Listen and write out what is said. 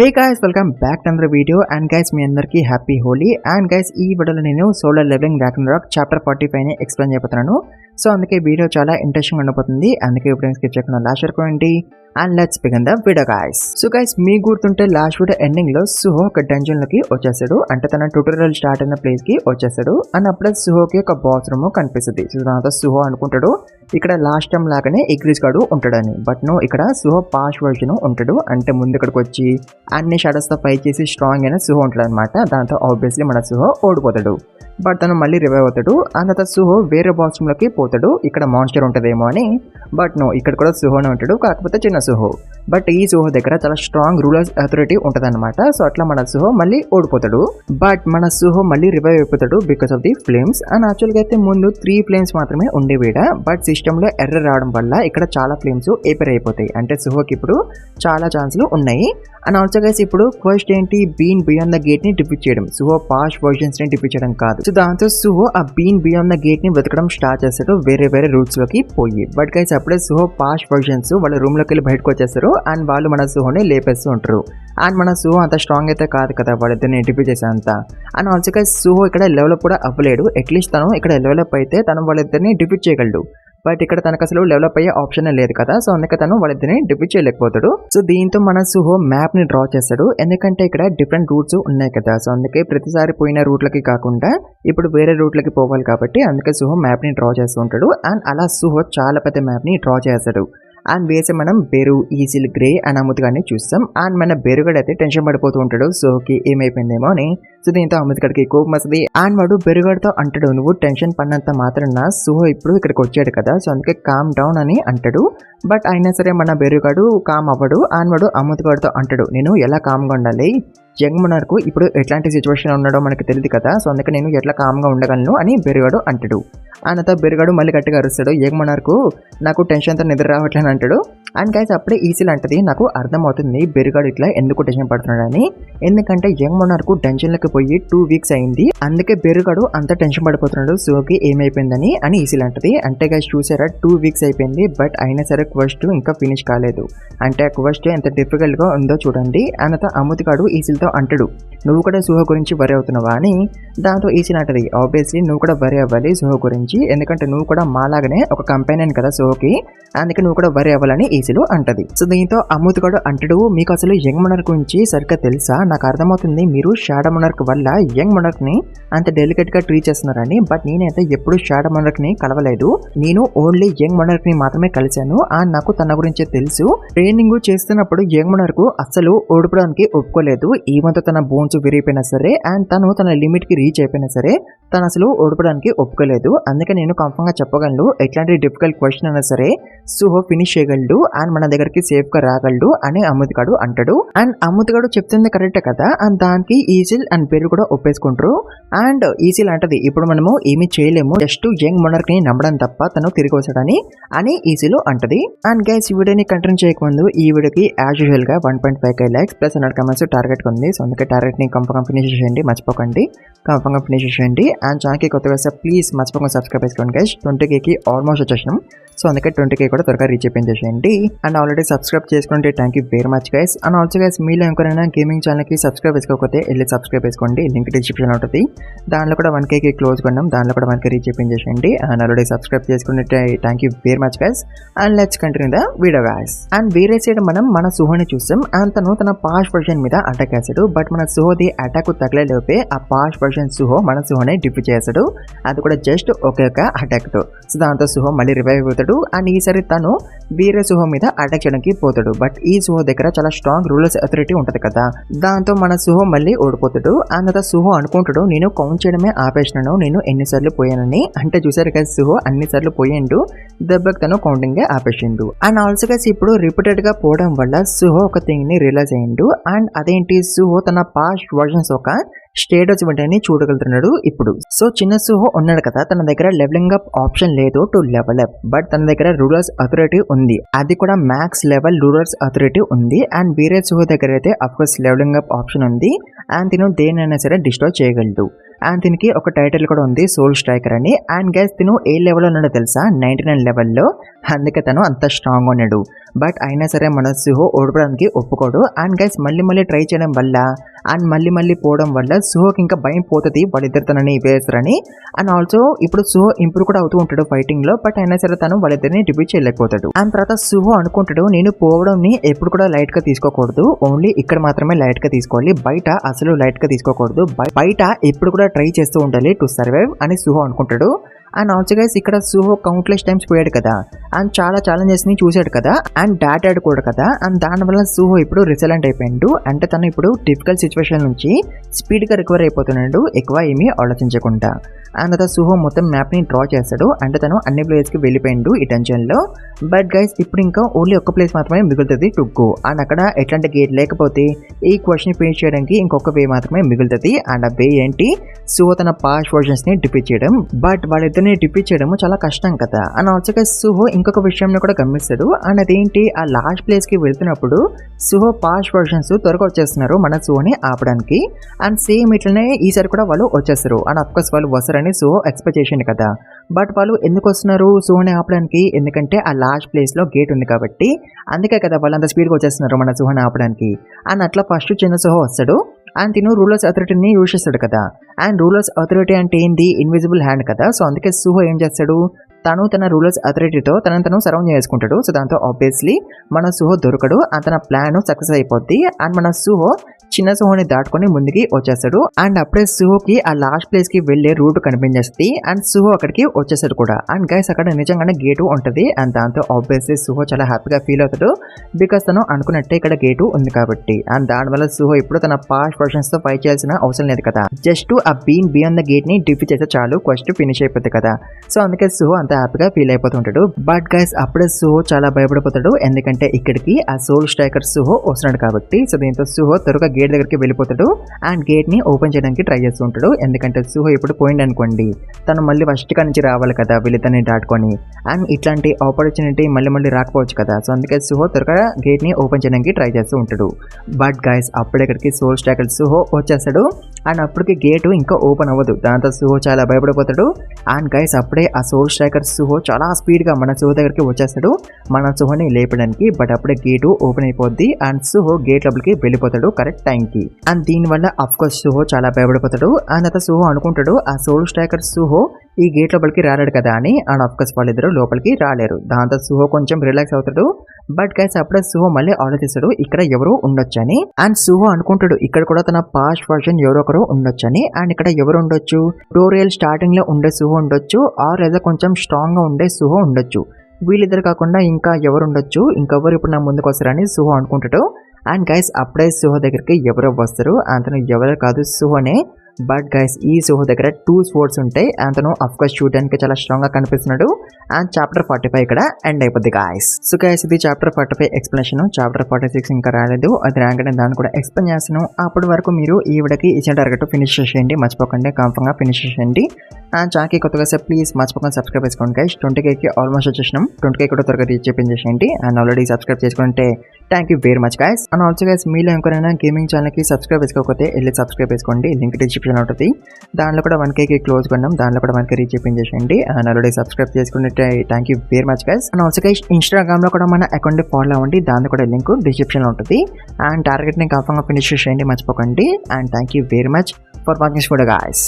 Hey guys welcome back to another video and guys మీ అందరికీ happy Holi and guys ఈ వీడియోలో నేను సోలార్ లెవెలింగ్ రాగ్నరాక్ చాప్టర్ 45 ని ఎక్స్ప్లెయిన్ చేయబోతున్నాను. సో అందుకే వీడియో చాలా ఇంట్రెస్టింగ్ ఉండబోతుంది. అందుకే ఇప్పుడు స్కిప్ చేయకుండా లాస్ట్ వరకు ఏంటి and let's begin the video guys. So guys మీ గుర్తుంటే లాస్ట్ వీడియో ఎండింగ్ లో సుహో ఒక డంజన్ లోకి వచ్చేసాడు, అంటే తన ట్యూటోరియల్ స్టార్ట్ అయిన ప్లేస్ కి వచ్చేసాడు. అండ్ అప్పుడే సుహోకి ఒక బాస్ రూమ్ కనిపిస్తుంది. సో దాంతో సుహో అనుకుంటాడు ఇక్కడ లాస్ట్ టైం లాగానే ఎగ్రీస్ గాడు ఉంటాడని. బట్ నో, ఇక్కడ సుహో పాస్ట్ వర్జన్ ఉంటాడు. అంటే ముందు ఇక్కడికి వచ్చి అన్ని షాడోస్ తో ఫైట్ చేసి స్ట్రాంగ్ అయిన సుహో ఉంటాడు అనమాట. దాంతో ఆబ్వియస్లీ మన సుహో ఓడిపోతాడు. బట్ తను మళ్ళీ రివైవ్ అవుతాడు. అండ్ తర్వాత సుహో వేరే బాస్ రూమ్ లోకి పోతాడు, ఇక్కడ మాన్స్టర్ ఉంటుందేమో అని. బట్ నో, ఇక్కడ కూడా సుహోనే ఉంటాడు, కాకపోతే చిన్న సుహో. బట్ ఈ సుహో దగ్గర చాలా స్ట్రాంగ్ రూలర్స్ అథారిటీ ఉంటుంది అనమాట. సో అట్లా మన సుహో మళ్ళీ ఓడిపోతాడు. బట్ మన సుహో మళ్ళీ రివైవ్ అయిపోతాడు because of the flames. And యాక్చువల్గా అయితే ముందు 3 ఫ్లేమ్స్ మాత్రమే ఉండేవిడ. బట్ సిస్టమ్ లో ఎర్రర్ రావడం వల్ల ఇక్కడ చాలా ఫ్లేమ్స్ ఏపర్ అయిపోతాయి. అంటే సుహోకి ఇప్పుడు చాలా ఛాన్సులు ఉన్నాయి. అండ్ ఆల్సో గైస్ ఇప్పుడు ఫస్ట్ ఏంటి, బీన్ బియాండ్ ద గేట్ ని డిఫీట్ చేయడం. సుహో పాస్ట్ వర్జన్స్ ని డిఫీట్ చేయడం కాదు. సో దాంతో సుహో ఆ బీన్ బియాండ్ ద గేట్ ని వెతకడం స్టార్ట్ చేస్తాడు వేరే వేరే రూట్స్ లోకి పోయి. బట్ గైస్ అప్పుడే సుహో పాస్ట్ వర్జన్స్ వాళ్ళ రూమ్ లోకి వెళ్ళి బయటకు వచ్చేస్తారు. అండ్ వాళ్ళు మన సుహోని లేపేస్తూ ఉంటారు. అండ్ మన సుహో అంత స్ట్రాంగ్ అయితే కాదు కదా వాళ్ళిద్దరిని డిఫీట్ చేసే అంత. అండ్ ఆల్సో గైస్ సుహో ఇక్కడ డెవలప్ కూడా అవ్వలేడు. అట్లీస్ట్ తను ఇక్కడ డెవలప్ అయితే తను వాళ్ళిద్దరిని డిఫీట్ చేయగలడు. బట్ ఇక్కడ తనకు అసలు డెవలప్ అయ్యే ఆప్షన్ లేదు కదా. సో అందుకే తను వాళ్ళిద్దరిని డిఫీట్ చేయలేకపోతాడు. సో దీంతో మన సుహో మ్యాప్ ని డ్రా చేస్తాడు. ఎందుకంటే ఇక్కడ డిఫరెంట్ రూట్స్ ఉన్నాయి కదా. సో అందుకే ప్రతిసారి పోయిన రూట్లకి కాకుండా ఇప్పుడు వేరే రూట్లకి పోవాలి కాబట్టి అందుకే సుహో మ్యాప్ ని డ్రా చేస్తూ ఉంటాడు. అండ్ అలా సుహో చాలా పెద్ద మ్యాప్ ని డ్రా చేస్తాడు. అండ్ వేసి మనం బెరు, ఈజిల్, గ్రే అండ్ అముద్గాడిని చూస్తాం. అండ్ మన బెరుగడ్ అయితే టెన్షన్ పడిపోతూ ఉంటాడు సుహోకి ఏమైపోయిందేమో అని. సో దీంతో అముద్గడికి కోపం వస్తుంది. అండ్ వాడు బెరుగడ్తో అంటాడు, నువ్వు టెన్షన్ పడినంత మాత్రాన సుహో ఇప్పుడు ఇక్కడికి వచ్చాడు కదా, సో అందుకే కామ్ డౌన్ అని అంటాడు. బట్ అయినా సరే మన బెరుగడు కామ్ అవ్వడు. అండ్ వాడు అముద్గడితో అంటాడు, నేను ఎలా కామ్గా ఉండాలి, యంగ్ మొనార్క్ ఇప్పుడు ఎట్లాంటి సిచ్యువేషన్ ఉన్నాడో మనకు తెలియదు కదా, సో అందుకే నేను ఎట్లా కామ్గా ఉండగలను అని బెరుగడు అంటాడు. అన్నతో బెరుగడు మళ్ళీ గట్టిగా అరుస్తాడు, యంగ్ మొనార్క్ నాకు టెన్షన్తో నిద్ర రావట్లేదు అంటాడు. అండ్ గైస్ అప్పుడే ఈసీల్ అంటది, నాకు అర్థమవుతుంది బెరుగడు ఇట్లా ఎందుకు టెన్షన్ పడుతున్నాడని. ఎందుకంటే యంగ్ మొనార్క్ టెన్షన్లోకి పోయి 2 వీక్స్ అయింది, అందుకే బెరుగడు అంత టెన్షన్ పడిపోతున్నాడు సుహోకి ఏమైపోయిందని అని ఈసీల్ అంటది. అంటే గైస్ చూసారా 2 వీక్స్ అయిపోయింది, బట్ అయినా సరే క్వెస్ట్ ఇంకా ఫినిష్ కాలేదు. అంటే ఆ క్వెస్ట్ ఎంత డిఫికల్ట్ గా ఉందో చూడండి. అన్నతో అముద్గాడు ఈసీల్తో అంటాడు, నువ్వు కూడా సుహో గురించి వరి అవుతున్నావా అని. దాంతో ఈసీల్ అంటది, ఆబ్వియస్లీ నువ్వు కూడా వరి అవ్వాలి సుహో గురించి, ఎందుకంటే నువ్వు కూడా మాలాగానే ఒక కంపెనీ కదా సుహోకి, అందుకే నువ్వు కూడా వరి అవ్వాలని ఈసీలు అంటది. సో దీంతో అముద్గాడు అంటాడు, మీకు అసలు యంగ్ మొనార్క్ గురించి సరిగ్గా తెలుసా, నాకు అర్థమవుతుంది మీరు షాడో మొనార్క్ వల్ల యంగ్ మొనార్క్ ని అంత డెలికేట్ గా ట్రీట్ చేస్తున్నారని. బట్ నేనైతే ఎప్పుడు షాడో మొనార్క్ ని కలవలేదు, నేను ఓన్లీ యంగ్ మొనార్క్ ని మాత్రమే కలిశాను. అండ్ నాకు తన గురించే తెలుసు. ట్రైనింగ్ చేస్తున్నప్పుడు యంగ్ మొనార్క్ అసలు ఓడిపోవడానికి ఒప్పుకోలేదు. ఈవెంతో తన బోన్స్ విరిగిపోయినా సరే అండ్ తను తన లిమిట్ కి రీచ్ అయిపోయినా సరే తను అసలు ఓడిపోవడానికి ఒప్పుకోలేదు. అందుకే నేను కన్ఫర్మ్ గా చెప్పగలను, ఎట్లాంటి డిఫికల్ట్ క్వశ్చన్ అయినా సరే సుహో ఫినిష్ చేయగలడు అండ్ మన దగ్గరికి సేఫ్ గా రాగలడు అని అముద్గాడు అంటాడు. అండ్ అముద్గాడు చెప్తుంది కరెక్టే కదా. అండ్ దానికి ఈసిల్ అండ్ బెరు కూడా ఒప్పేసుకుంటారు. అండ్ ఈసిల్ అంటది, ఇప్పుడు మనము ఏమీ చేయలేము, జస్ట్ యంగ్ మొనార్క్ ని నమ్మడం తప్ప తను తిరిగి వచ్చాడని అని ఈసిల్ అంటది. అండ్ గైస్ ఈ వీడియోని కంటిన్యూ చేయకముందు ఈ వీడియోకి యాజ్ యూజువల్ గా 1.5k likes plus 100 comments target ఉంది. సో అందుకే టార్గెట్ ని కన్ఫర్మ్ ఫినిష్ చేయండి, మర్చిపోకండి, కన్ఫర్మ్ ఫినిష్ చేయండి. అండ్ ఛానల్కి కొత్తగా వస్తే ప్లీజ్ మర్చిపోకుండా సబ్స్క్రైబ్ చేసుకోండి గైస్. 20kకి ఆల్మోస్ట్ వచ్చేసినాం. సో అందుకే 20k కూడా త్వరగా రీచ్ అయిపోయించేసేయండి. అండ్ ఆల్రెడీ సబ్స్క్రైబ్ చేసుకుంటే thank you very much guys. And also guys మీలో ఎవరైనా గేమింగ్ ఛానల్కి సబ్స్క్రైబ్ చేసుకోకపోతే వెళ్ళి సబ్స్క్రైబ్ చేసుకోండి, లింక్ డిస్క్రిప్షన్ ఉంటుంది. దాంట్లో కూడా 1kకి క్లోజ్ కొన్నాం, దాంట్లో కూడా 1k రీచ్ అయిపోయించేసేయండి. అండ్ ఆల్రెడీ సబ్స్క్రైబ్ చేసుకుంటే thank you very much guys. And let's continue the video guys. And వేరే సైడ్ మనం మన సుహోని చూస్తాం. అండ్ తను తన పాస్ట్ వర్షన్ మీద అటాక్ చేస్తాడు. బట్ మన సుహోది అటాక్ తగలేలోపే ఆ పాస్ట్ వర్షన్ సుహో మన సుహోని డిఫీట్ చేస్తాడు. అది కూడా జస్ట్ ఒకే ఒక అటాక్ తో. సో దాంతో సుహో మళ్ళీ రివైవ్ అవుతాడు. అండ్ ఈసారి తను వేరే సుహో మీద అటాక్ చేయడానికి పోతాడు. బట్ ఈ సుహో దగ్గర చాలా స్ట్రాంగ్ రూలర్స్ అథారిటీ ఉంటది కదా, దాంతో మన సుహో మళ్ళీ ఓడిపోతాడు. అంత సుహో అనుకుంటాడు, నేను కౌంట్ చేయడమే ఆపేసినాను, నేను ఎన్నిసార్లు పోయానని. అంటే చూసారు కదా సుహో అన్నిసార్లు పోయిండు, దెబ్బకి తను కౌంటింగ్ ఆపేసిండు. అండ్ ఆల్సో గైస్ ఇప్పుడు రిపీటెడ్ గా పోవడం వల్ల సుహో ఒక థింగ్ ని రియలైజ్ అయ్యిండు. అండ్ అదేంటి, సుహో తన పాస్ట్ వర్జన్స్ ఒక స్టేటస్ వెంటనే చూడగలుగుతున్నాడు ఇప్పుడు. సో చిన్న సుహో ఉన్నాడు కదా, తన దగ్గర లెవెలింగ్ అప్ ఆప్షన్ లేదు టు లెవెల్ అప్, బట్ తన దగ్గర రూలర్స్ అథారిటీ ఉంది, అది కూడా మ్యాక్స్ లెవెల్ రూలర్స్ అథారిటీ ఉంది. అండ్ వేరే సుహో దగ్గర అయితే అఫ్కోర్స్ లెవెలింగ్ అప్ ఆప్షన్ ఉంది అండ్ తిను దేనైనా సరే డిస్ట్రాయ్ చేయగలడు. అండ్ దీనికి ఒక టైటిల్ కూడా ఉంది, సోల్ స్ట్రైకర్ అని. అండ్ గైస్ తిను ఏ లెవెల్లో ఉన్నాడో తెలుసా, 99 లెవెల్లో. అందుకే తను అంత స్ట్రాంగ్ ఉన్నాడు. బట్ అయినా సరే మన సుహో ఓడిపోవడానికి ఒప్పుకోడు. అండ్ గైస్ మళ్ళీ ట్రై చేయడం వల్ల అండ్ మళ్ళీ పోవడం వల్ల సుహోకి ఇంకా భయం పోతుంది వాళ్ళిద్దరు తనని వేస్తారని. అండ్ ఆల్సో ఇప్పుడు సుహో ఇంప్రూవ్ కూడా అవుతూ ఉంటాడు ఫైటింగ్ లో, బట్ అయినా సరే తను వాళ్ళిద్దరిని డిఫీట్ చేయలేకపోతాడు. అండ్ తర్వాత సుహో అనుకుంటాడు, నేను పోవడంని ఎప్పుడు కూడా లైట్ గా తీసుకోకూడదు, ఓన్లీ ఇక్కడ మాత్రమే లైట్ గా తీసుకోవాలి, బయట అసలు లైట్ గా తీసుకోకూడదు, బయట ఎప్పుడు కూడా ట్రై చేస్తూ ఉండాలి టు సర్వైవ్ అని సుహో అనుకుంటాడు. అండ్ ఆల్సో గైస్ ఇక్కడ సుహో కౌంట్లెస్ టైమ్స్ పోయాడు కదా, అండ్ చాలా ఛాలెంజెస్ ని చూసాడు కదా, అండ్ డాటాడు కూడా కదా. అండ్ దానివల్ల సుహో ఇప్పుడు రిసలెంట్ అయిపోయాడు. అంటే తను ఇప్పుడు డిఫికల్ట్ సిచ్యువేషన్ నుంచి స్పీడ్ గా రికవర్ అయిపోతున్నాడు, ఎక్కువ ఏమీ ఆలోచించకుండా. అండ్ తర్వాత సుహో మొత్తం మ్యాప్ ని డ్రా చేస్తాడు. అంటే తను అన్ని ప్లేస్ కి వెళ్ళిపోయిండు ఈ టెన్షన్ లో. బట్ గైస్ ఇప్పుడు ఇంకా ఓన్లీ ఒక్క ప్లేస్ మాత్రమే మిగులుతుంది టు గో. అండ్ అక్కడ ఎట్లాంటి గేట్ లేకపోతే ఈ క్వశ్చన్ ఫినిష్ చేయడానికి ఇంకొక వే మాత్రమే మిగులుతుంది. అండ్ ఆ వే ఏంటి, సుహో తన పాస్ట్ వర్షన్స్ ని డిఫీట్ చేయడం. బట్ వాళ్ళిద్దరిని డిఫీట్ చేయడం చాలా కష్టం కదా. అండ్ ఆల్సో గైస్ సుహో ఇంకొక విషయం కూడా గమనిస్తాడు. అండ్ అదేంటి, ఆ లాస్ట్ ప్లేస్ కి వెళ్తున్నప్పుడు సుహో పాస్ట్ వర్షన్స్ త్వరగా వచ్చేస్తున్నారు మన సుహోని ఆపడానికి. అండ్ సేమ్ ఇట్లనే ఈసారి కూడా వాళ్ళు వచ్చేస్తారు. అండ్ అఫ్కోర్స్ వాళ్ళు వస్తారని సుహో ఎక్స్పెక్ట్ చేసిండు కదా. బట్ వాళ్ళు ఎందుకు వస్తున్నారు సుహోని ఆపడానికి, ఎందుకంటే ఆ లాస్ట్ ప్లేస్ లో గేట్ ఉంది కాబట్టి. అందుకే కదా వాళ్ళు అంత స్పీడ్గా వచ్చేస్తున్నారు మన సుహోని ఆపడానికి. అండ్ అట్లా ఫస్ట్ చిన్న సుహో వస్తాడు. అండ్ తిను రూలర్స్ అథారిటీని యూజ్ చేస్తాడు కదా. అండ్ రూలర్స్ అథారిటీ అంటే ఏంది, ఇన్విజిబుల్ హ్యాండ్ కదా. సో అందుకే సుహో ఏం చేస్తాడు, తను తన రూలర్స్ అథారిటీతో తను సరౌండ్ చేసుకుంటాడు. సో దాంతో ఆబ్వియస్లీ మన సుహో దొరకడు. అండ్ తన ప్లాన్ సక్సెస్ అయిపోద్ది. అండ్ మన సుహో చిన్న సుహోని దాటుకొని ముందుకి వచ్చేస్తాడు. అండ్ అప్పుడే సుహోకి ఆ లాస్ట్ ప్లేస్ కి వెళ్లే రూట్ కనిపించేస్తుంది. అండ్ సుహో అక్కడికి వచ్చేస్తాడు కూడా. అండ్ గైస్ అక్కడ నిజంగానే గేటు ఉంటుంది. అండ్ దాంతో ఆబ్వియస్లీ సుహో చాలా హ్యాపీగా ఫీల్ అవుతాడు, బికాస్ తను అనుకున్నట్టే ఇక్కడ గేటు ఉంది కాబట్టి. అండ్ దానివల్ల సుహో ఇప్పుడు తన పాస్ట్ వర్షన్స్ తో ఫైట్ చేయాల్సిన అవసరం లేదు కదా, జస్ట్ ఆ బీన్ బియాండ్ ద గేట్ ని డిఫీట్ చేస్తే చాలు, క్వెస్ట్ ఫినిష్ అయిపోతుంది కదా. సో అందుకే సుహో అంత హ్యాపీగా ఫీల్ అయిపోతుంటాడు. బట్ గైస్ అప్పుడే సుహో చాలా భయపడిపోతాడు, ఎందుకంటే ఇక్కడికి ఆ సోల్ స్ట్రైకర్ సుహో వస్తున్నాడు కాబట్టి. సో దీంతో సుహో త్వరగా గేట్ దగ్గరికి వెళ్ళిపోతాడు. అండ్ గేట్ ని ఓపెన్ చేయడానికి ట్రై చేస్తూ ఉంటాడు, ఎందుకంటే సుహో ఇప్పుడు పోయింది అనుకోండి, తను మళ్ళీ ఫస్ట్ కా నుంచి రావాలి కదా వీళ్ళిద్దరిని దాటుకొని. అండ్ ఇట్లాంటి ఆపర్చునిటీ మళ్ళీ రాకపోవచ్చు కదా. సో అందుకే సుహో త్వరగా గేట్ ని ఓపెన్ చేయడానికి ట్రై చేస్తూ ఉంటాడు. బట్ గైస్ అప్పుడే ఇక్కడికి సోల్ స్ట్రైకర్ సుహో వచ్చేస్తాడు. అండ్ అప్పటికి గేటు ఇంకా ఓపెన్ అవ్వదు, దాంతో సుహో చాలా భయపడిపోతాడు. అండ్ గైస్ అప్పుడే ఆ సోల్ స్ట్రైకర్ సుహో చాలా స్పీడ్ గా మన సుహో దగ్గరికి వచ్చేస్తాడు మన సుహోని లేపడానికి. బట్ అప్పుడే గేటు ఓపెన్ అయిపోద్ది. అండ్ సుహో గేట్ లోపలికి వెళ్ళిపోతాడు కరెక్ట్ టైం కి. అండ్ దీనివల్ల అఫ్ కోర్స్ సుహో చాలా భయపడిపోతాడు. అండ్ అతను సుహో అనుకుంటాడు ఆ సోల్ స్ట్రైకర్ సుహో ఈ గేట్ లోపలికి రాలేడు కదా అని. అండ్ అఫ్ కోర్స్ వాళ్ళిద్దరు లోపలికి రాలేరు. దాంతో సుహో కొంచెం రిలాక్స్ అవుతాడు. బట్ గైస్ అప్పుడే సుహో మళ్ళీ ఆలోచిస్తాడు ఇక్కడ ఎవరు ఉండొచ్చని. అండ్ సుహో అనుకుంటాడు ఇక్కడ కూడా తన పాస్ట్ వర్షన్ ఎవరో ఒకరు ఉండొచ్చని. అండ్ ఇక్కడ ఎవరు ఉండొచ్చు, ట్యూటోరియల్ స్టార్టింగ్ లో ఉండే సుహో ఉండొచ్చు, ఆర్ ఏదో కొంచెం స్ట్రాంగ్ గా ఉండే సుహో ఉండొచ్చు. వీళ్ళిద్దరు కాకుండా ఇంకా ఎవరు ఉండొచ్చు, ఇంకెవరు ఇప్పుడు నా ముందుకు వస్తారని సుహో అనుకుంటాడు. అండ్ గైస్ అప్పుడే సుహో దగ్గరికి ఎవరో వస్తారు. అతను ఎవరో కాదు సుహోనే. బట్ గైస్ ఈ సుహో దగ్గర 2 స్పోర్ట్స్ ఉంటాయి. అతను అఫ్ కోర్స్ చూడడానికి చాలా స్ట్రాంగ్ గా కనిపిస్తున్నాడు. అండ్ చాప్టర్ 45 ఇక్కడ ఎండ్ అయిపోద్ది గాయస్. సో గైస్ ఇది చాప్టర్ 45 ఎక్స్ప్లెనేషన్. చాప్టర్ 46 ఇంకా రాలేదు, అది రాగానే దాన్ని కూడా ఎక్స్ప్లెయిన్ చేస్తాను. అప్పటి వరకు మీరు ఈ వీడియోకి ఇచ్చిన టార్గెట్ ఫినిష్ చేసేయండి, మర్చిపోకండి, కన్ఫర్మ్ గా ఫినిష్ చేసేయండి. అండ్ ఛానల్కి కొత్తగా సార్ ప్లీజ్ మర్చిపోకుండా సబ్స్క్రైబ్ చేసుకోండి గైస్. 20Kకి ఆల్మోస్ట్ వచ్చేసినాం, 20K కూడా త్వరగా రీచ్ చేయండి. అండ్ ఆల్రెడీ సబ్స్క్రైబ్ చేసుకుంటే thank you very much guys. And also guys మీలో ఇంకొకరైనా గేమింగ్ ఛానల్కి సబ్స్క్రైబ్ చేసుకోకపోతే వెళ్ళి సబ్స్క్రైబ్ చేసుకోండి, లింక్ డిస్క్రిప్షన్ ఉంటుంది. దాంట్లో కూడా 1Kకి క్లోజ్ కొన్నాం, దాంట్లో కూడా 1K రీచ్ చేయండి. అండ్ ఆల్రెడీ సబ్స్క్రైబ్ చేసుకుంటే thank you very much guys. And also guys Instagram లో కూడా మన అకౌంట్ ఫాలో అవ్వండి, దాంట్లో కూడా లింక్ డిస్క్రిప్షన్ లో ఉంటుంది. అండ్ టార్గెట్ ని కన్ఫర్మ్ గా ఫినిష్ చేయండి, మర్చిపోకండి. And thank you very much for watching video guys.